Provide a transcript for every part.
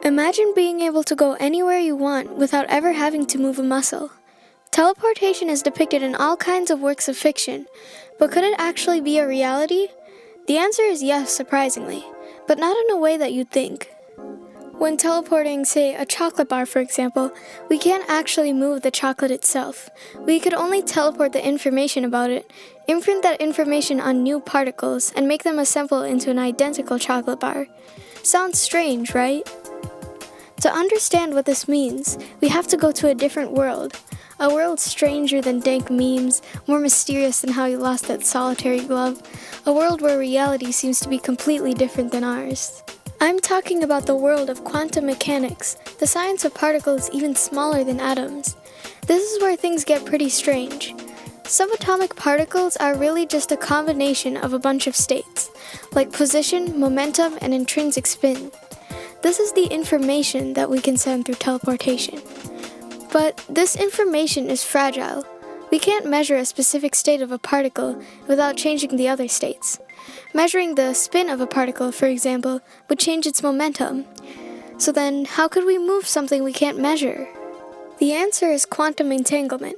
Imagine being able to go anywhere you want without ever having to move a muscle. Teleportation is depicted in all kinds of works of fiction, but could it actually be a reality? The answer is yes, surprisingly, but not in a way that you'd think. When teleporting, say, a chocolate bar for example, we can't actually move the chocolate itself. We could only teleport the information about it, imprint that information on new particles, and make them assemble into an identical chocolate bar. Sounds strange, right? To understand what this means, we have to go to a different world. A world stranger than dank memes, more mysterious than how you lost that solitary glove. A world where reality seems to be completely different than ours. I'm talking about the world of quantum mechanics, the science of particles even smaller than atoms. This is where things get pretty strange. Subatomic particles are really just a combination of a bunch of states, like position, momentum, and intrinsic spin. This is the information that we can send through teleportation. But this information is fragile. We can't measure a specific state of a particle without changing the other states. Measuring the spin of a particle, for example, would change its momentum. So then, how could we move something we can't measure? The answer is quantum entanglement.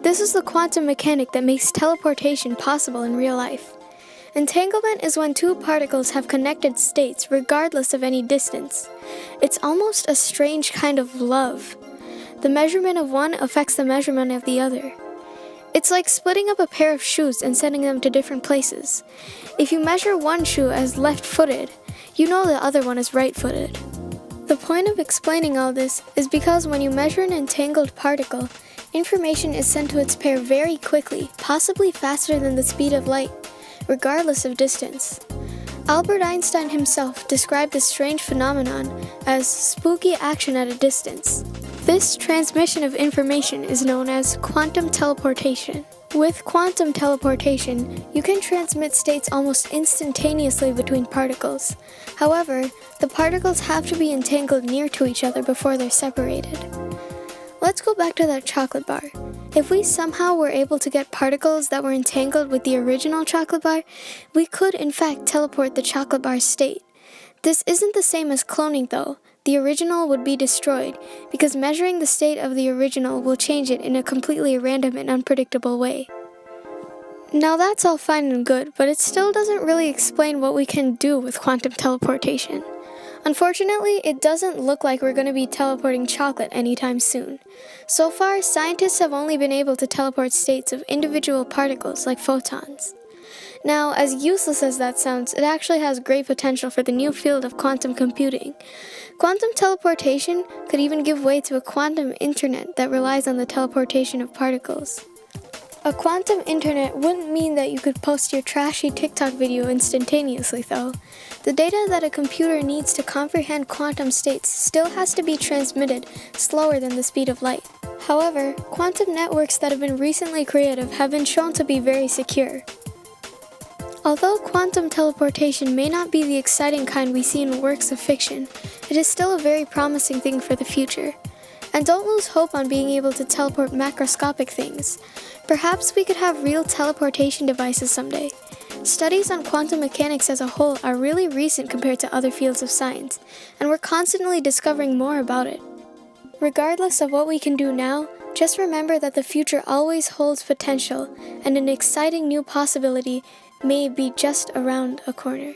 This is the quantum mechanic that makes teleportation possible in real life. Entanglement is when two particles have connected states regardless of any distance. It's almost a strange kind of love. The measurement of one affects the measurement of the other. It's like splitting up a pair of shoes and sending them to different places. If you measure one shoe as left-footed, you know the other one is right-footed. The point of explaining all this is because when you measure an entangled particle, information is sent to its pair very quickly, possibly faster than the speed of light, regardless of distance. Albert Einstein himself described this strange phenomenon as spooky action at a distance. This transmission of information is known as quantum teleportation. With quantum teleportation, you can transmit states almost instantaneously between particles. However, the particles have to be entangled near to each other before they're separated. Let's go back to that chocolate bar. If we somehow were able to get particles that were entangled with the original chocolate bar, we could in fact teleport the chocolate bar's state. This isn't the same as cloning though. The original would be destroyed, because measuring the state of the original will change it in a completely random and unpredictable way. Now that's all fine and good, but it still doesn't really explain what we can do with quantum teleportation. Unfortunately, it doesn't look like we're going to be teleporting chocolate anytime soon. So far, scientists have only been able to teleport states of individual particles like photons. Now, as useless as that sounds, it actually has great potential for the new field of quantum computing. Quantum teleportation could even give way to a quantum internet that relies on the teleportation of particles. A quantum internet wouldn't mean that you could post your trashy TikTok video instantaneously though. The data that a computer needs to comprehend quantum states still has to be transmitted slower than the speed of light. However, quantum networks that have been recently created have been shown to be very secure. Although quantum teleportation may not be the exciting kind we see in works of fiction, it is still a very promising thing for the future. And don't lose hope on being able to teleport macroscopic things. Perhaps we could have real teleportation devices someday. Studies on quantum mechanics as a whole are really recent compared to other fields of science, and we're constantly discovering more about it. Regardless of what we can do now, just remember that the future always holds potential, and an exciting new possibility may be just around a corner.